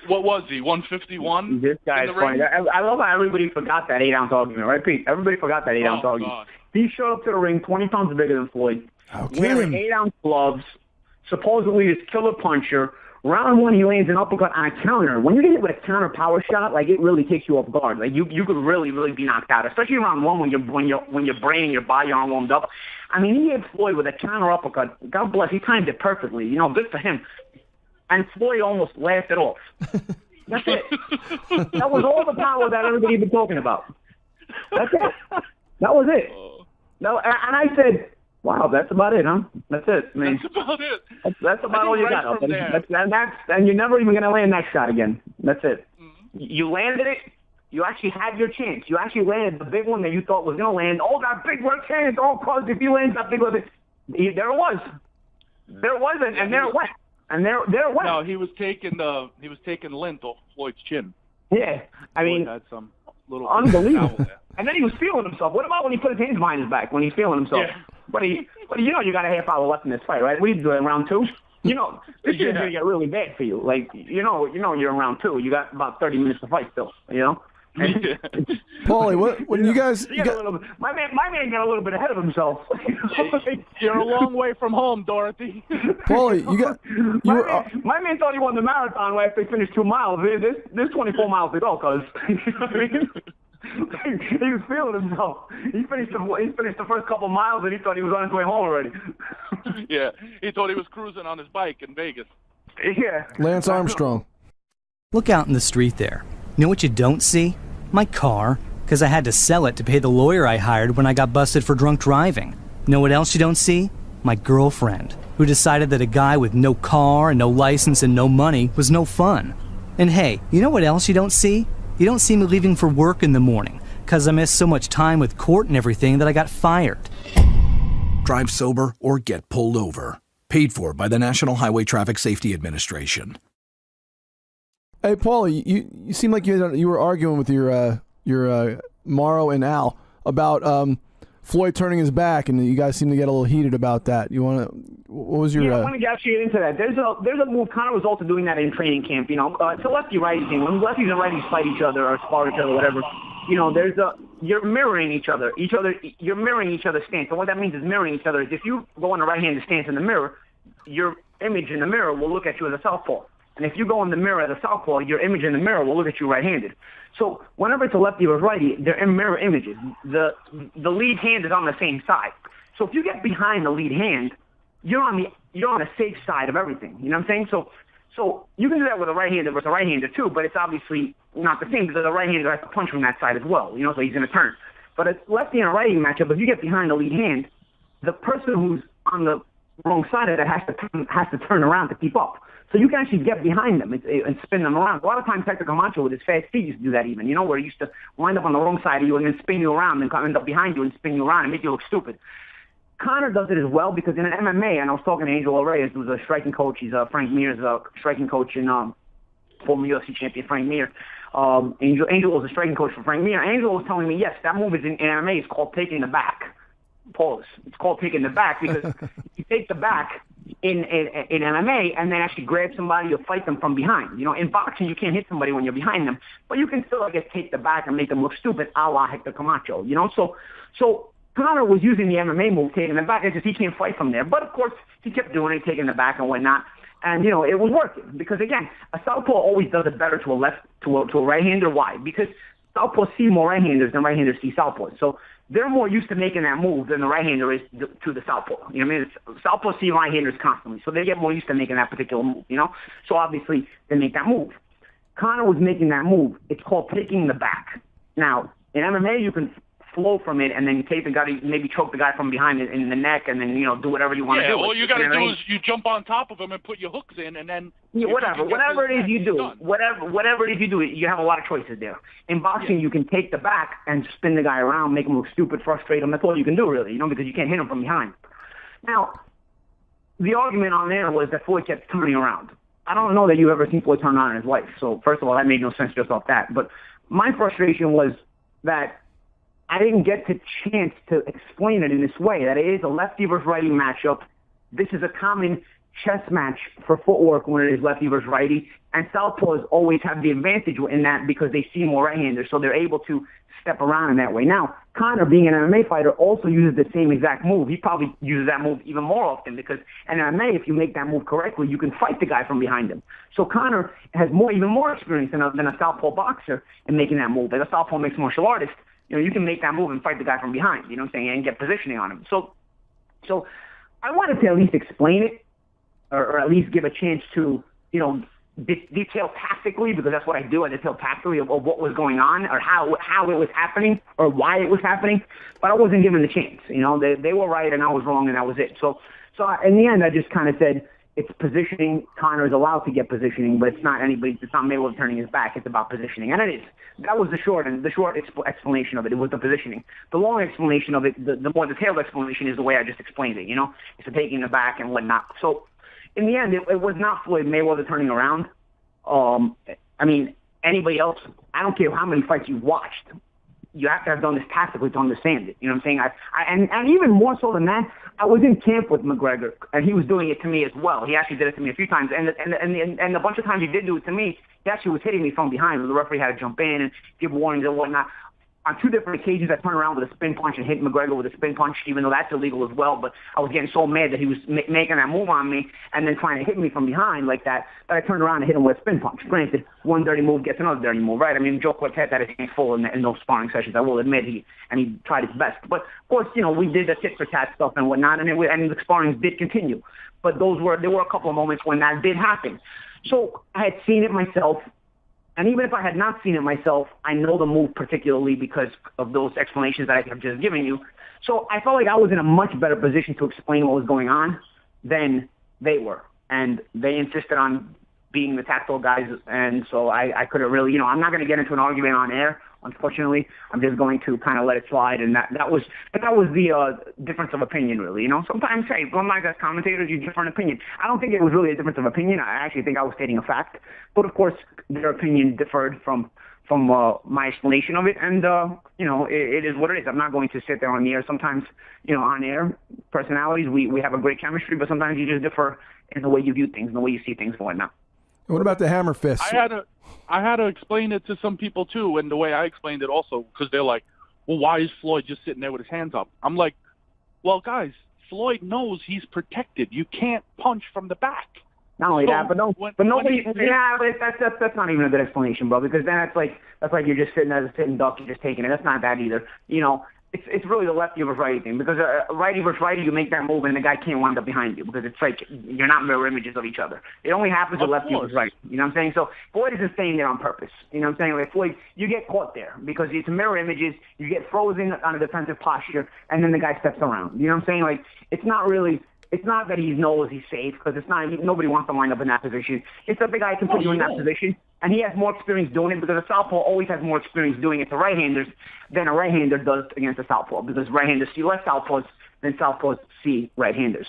What was he, 151? This guy's funny. I love how everybody forgot that 8-ounce argument, right, Pete? Everybody forgot that 8-ounce argument. God. He showed up to the ring 20 pounds bigger than Floyd, wearing 8-ounce gloves, supposedly this killer puncher. Round one, he lands an uppercut on a counter. When you get hit with a counter power shot, like, it really takes you off guard. Like, you could really be knocked out, especially round one when your brain and your body aren't warmed up. I mean, he hit Floyd with a counter uppercut. God bless, he timed it perfectly. You know, good for him. And Floyd almost laughed it off. That's it. That was all the power that everybody been talking about. That's it. That was it. No, and I said, wow, that's about it, huh? That's it. I mean, that's about it. That's about all you got. And you're never even going to land that shot again. That's it. Mm-hmm. You landed it. You actually had your chance. You actually landed the big one that you thought was going to land. Oh, that big one chance. Oh, cause if you land that big one, there it was. There it wasn't, and there it went. And there it went. No, he was taking lint off Floyd's chin. Yeah, I mean, Floyd had some little unbelievable. And then he was feeling himself. What about when he put his hands behind his back? When he's feeling himself? Yeah. But you know you got a half hour left in this fight, right? What are you doing, round two? You know, this is going to get really bad for you. Like, you know you're in round two. You got about 30 minutes to fight still, you know? Paulie, when you guys... My man got a little bit ahead of himself. You're a long way from home, Dorothy. Paulie, my man thought he won the marathon after he finished 2 miles. There's 24 miles to go, cuz. You know what I mean? He was feeling himself. He finished the first couple miles, and he thought he was on his way home already. Yeah, he thought he was cruising on his bike in Vegas. Yeah. Lance Armstrong. Look out in the street there. You know what you don't see? My car, because I had to sell it to pay the lawyer I hired when I got busted for drunk driving. You know what else you don't see? My girlfriend, who decided that a guy with no car and no license and no money was no fun. And hey, you know what else you don't see? You don't see me leaving for work in the morning, because I missed so much time with court and everything that I got fired. Drive sober or get pulled over. Paid for by the National Highway Traffic Safety Administration. Hey, Paulie, you seem like you were arguing with your Morrow and Al about Floyd turning his back, and you guys seem to get a little heated about that. What was your... Yeah, I want to actually get into that. There's a move, kind of result of doing that in training camp. You know, it's a lefty-righty thing. When lefties and righties fight each other or spar each other, whatever, you know, you're mirroring each other. You're mirroring each other's stance. And what that means is mirroring each other is if you go in the right-handed stance in the mirror, your image in the mirror will look at you as a southpaw. And if you go in the mirror as a southpaw, your image in the mirror will look at you right-handed. So whenever it's a lefty or righty, they're in mirror images. The lead hand is on the same side. So if you get behind the lead hand, you're on the safe side of everything. You know what I'm saying? So you can do that with a right-hander versus a right-hander too, but it's obviously not the same because the right-hander has to punch from that side as well. You know, so he's going to turn. But a lefty and a righty matchup, if you get behind the lead hand, the person who's on the wrong side of that has to turn around to keep up. So you can actually get behind them and spin them around. A lot of times Hector Camacho with his fast feet used to do that even, you know, where he used to wind up on the wrong side of you and then spin you around and end up behind you and spin you around and make you look stupid. Conor does it as well because in an MMA, and I was talking to Angel Reyes, who's a striking coach. He's Frank Mir's striking coach and former UFC champion Frank Mir. Angel was a striking coach for Frank Mir. Angel was telling me, yes, that move is in MMA. It's called taking the back. Pause. It's called taking the back because you take the back in MMA and then actually grab somebody or fight them from behind. You know, in boxing, you can't hit somebody when you're behind them, but you can still, I guess, take the back and make them look stupid, a la Hector Camacho. You know, so Conor was using the MMA move, taking the back. It's just he can't fight from there. But of course, he kept doing it, taking the back and whatnot. And you know, it was working because again, a southpaw always does it better to a right-hander. Why? Because southpaws see more right-handers than right-handers see southpaws. So they're more used to making that move than the right-hander is to the southpaw. You know what I mean? Southpaws see right-handers constantly, so they get more used to making that particular move, you know? So obviously, they make that move. Conor was making that move. It's called taking the back. Now, in MMA, you can flow from it and then you take the guy, maybe choke the guy from behind in the neck and then, you know, do whatever you want to do. Yeah, all you got to do is you jump on top of him and put your hooks in and then... Yeah, whatever it is you do, whatever it is you do, you have a lot of choices there. In boxing, you can take the back and spin the guy around, make him look stupid, frustrate him. That's all you can do, really, you know, because you can't hit him from behind. Now, the argument on there was that Floyd kept turning around. I don't know that you've ever seen Floyd turn around in his life. So, first of all, that made no sense just off that. But my frustration was that I didn't get the chance to explain it in this way, that it is a lefty versus righty matchup. This is a common chess match for footwork when it is lefty versus righty, and southpaws always have the advantage in that because they see more right-handers, so they're able to step around in that way. Now, Conor, being an MMA fighter, also uses the same exact move. He probably uses that move even more often because in MMA, if you make that move correctly, you can fight the guy from behind him. So Conor has even more experience than a southpaw boxer in making that move. As a southpaw mixed martial artist, you can make that move and fight the guy from behind, you know what I'm saying, and get positioning on him. So I wanted to at least explain it, or at least give a chance to, detail tactically, because that's what I do. I detail tactically of what was going on, or how it was happening, or why it was happening. But I wasn't given the chance. They were right and I was wrong, and that was it. So in the end, I just kind of said it's positioning. Conor is allowed to get positioning, but it's not Mayweather turning his back. It's about positioning, and it is. That was the short explanation of it. It was the positioning. The long explanation of it, the more detailed explanation, is the way I just explained it. It's the taking the back and whatnot. So in the end, it was not Floyd Mayweather turning around. Anybody else, I don't care how many fights you've watched, you have to have done this tactically to understand it. You know what I'm saying? And even more so than that, I was in camp with McGregor, and he was doing it to me as well. He actually did it to me a few times, and a bunch of times he did do it to me. He actually was hitting me from behind. The referee had to jump in and give warnings and whatnot. On 2 different occasions, I turned around with a spin punch and hit McGregor with a spin punch, even though that's illegal as well. But I was getting so mad that he was making that move on me and then trying to hit me from behind like that I turned around and hit him with a spin punch. Granted, one dirty move gets another dirty move, right? Joe Quartet had his hands full in those sparring sessions, I will admit. He tried his best. But, of course, we did the tit-for-tat stuff and whatnot, and the sparring did continue. But there were a couple of moments when that did happen. So I had seen it myself. And even if I had not seen it myself, I know the move particularly because of those explanations that I have just given you. So I felt like I was in a much better position to explain what was going on than they were. And they insisted on being the tactile guys. And so I couldn't really, I'm not going to get into an argument on air, unfortunately. I'm just going to kind of let it slide. And that was the difference of opinion, really. Sometimes, hey, unlike as commentators, you differ in opinion. I don't think it was really a difference of opinion. I actually think I was stating a fact. But, of course, their opinion differed from my explanation of it. And, it is what it is. I'm not going to sit there on the air. Sometimes, on air, personalities, we have a great chemistry, but sometimes you just differ in the way you view things and the way you see things and whatnot. What about the hammer fist? I had to explain it to some people, too, and the way I explained it also, because they're like, well, why is Floyd just sitting there with his hands up? I'm like, well, guys, Floyd knows he's protected. You can't punch from the back. Not only that, but nobody. That's not even a good explanation, bro. Because then that's like you're just sitting as a sitting duck, you're just taking it. That's not that either. It's really the lefty versus righty thing. Because righty versus righty, you make that move and the guy can't wind up behind you because it's like you're not mirror images of each other. It only happens with lefty versus righty. You know what I'm saying? So Floyd isn't staying there on purpose. You know what I'm saying? Like Floyd, you get caught there because it's mirror images. You get frozen on a defensive posture, and then the guy steps around. You know what I'm saying? Like it's not that he knows he's safe because nobody wants to wind up in that position. It's that the guy can put you in that position, and he has more experience doing it because a southpaw always has more experience doing it to right-handers than a right-hander does against a southpaw because right-handers see less southpaws than southpaws see right-handers.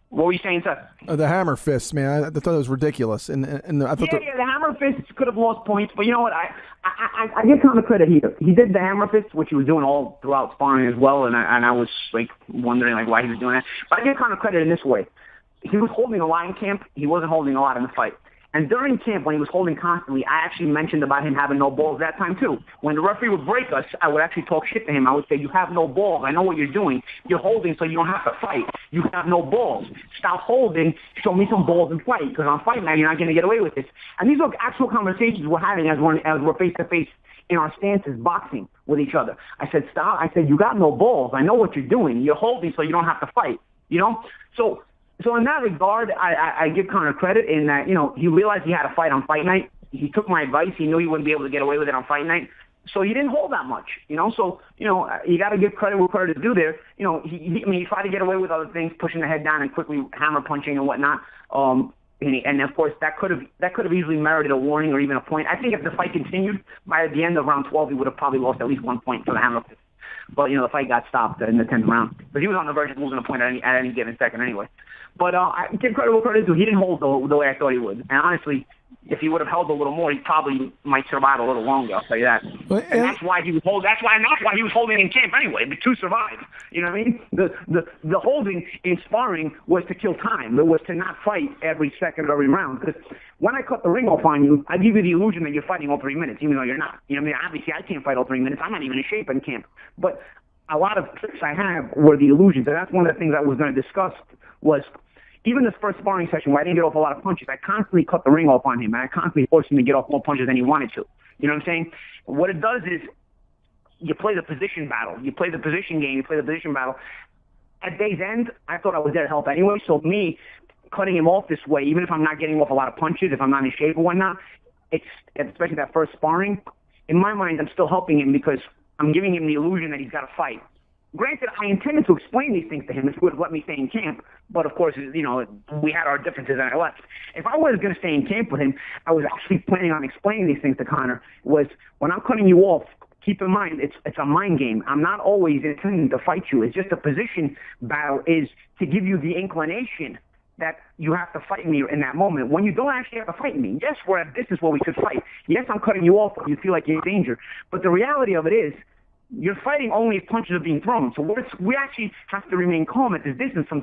What were you saying, Seth? The hammer fists, man. I thought it was ridiculous. And I thought the hammer fists could have lost points, but you know what? I give Conor credit here. He did the hammer fists, which he was doing all throughout sparring as well, and I was like wondering like why he was doing that. But I give Conor credit in this way. He was holding a lot in camp. He wasn't holding a lot in the fight. And during camp, when he was holding constantly, I actually mentioned about him having no balls that time, too. When the referee would break us, I would actually talk shit to him. I would say, you have no balls. I know what you're doing. You're holding so you don't have to fight. You have no balls. Stop holding. Show me some balls and fight. Because on fight night, you're not going to get away with this. And these are actual conversations we're having as we're face-to-face in our stances boxing with each other. I said, stop. I said, you got no balls. I know what you're doing. You're holding so you don't have to fight. So in that regard, I give Conor credit in that, he realized he had a fight on fight night. He took my advice. He knew he wouldn't be able to get away with it on fight night. So he didn't hold that much, So, you got to give credit where credit is due there. He tried to get away with other things, pushing the head down and quickly hammer punching and whatnot. And of course, that could have easily merited a warning or even a point. I think if the fight continued, by the end of round 12, he would have probably lost at least 1 point for the hammer. But, the fight got stopped in the 10th round. But he was on the verge of losing a point at any given second anyway. But I give credit where credit is due. He didn't hold the way I thought he would. And honestly, if he would have held a little more, he probably might survive a little longer. I'll tell you that. And that's why he was holding. That's why he was holding in camp anyway, but to survive. You know what I mean? The holding in sparring was to kill time. It was to not fight every second of every round. Because when I cut the ring off on you, I give you the illusion that you're fighting all 3 minutes, even though you're not. You know what I mean? Obviously, I can't fight all 3 minutes. I'm not even in shape in camp. But a lot of tricks I have were the illusions, and that's one of the things I was going to discuss was. Even this first sparring session where I didn't get off a lot of punches, I constantly cut the ring off on him, and I constantly forced him to get off more punches than he wanted to. You know what I'm saying? What it does is you play the position battle. You play the position game. You play the position battle. At day's end, I thought I was there to help anyway, so me cutting him off this way, even if I'm not getting off a lot of punches, if I'm not in shape or whatnot, it's especially that first sparring, in my mind, I'm still helping him because I'm giving him the illusion that he's got to fight. Granted, I intended to explain these things to him if he would have let me stay in camp, but of course, you know, we had our differences and I left. If I was going to stay in camp with him, I was actually planning on explaining these things to Connor, was when I'm cutting you off, keep in mind, it's a mind game. I'm not always intending to fight you. It's just a position battle is to give you the inclination that you have to fight me in that moment. When you don't actually have to fight me, yes, we're at a distance where we could fight. Yes, I'm cutting you off when you feel like you're in danger. But the reality of it is, you're fighting only if punches are being thrown. So we actually have to remain calm at this distance.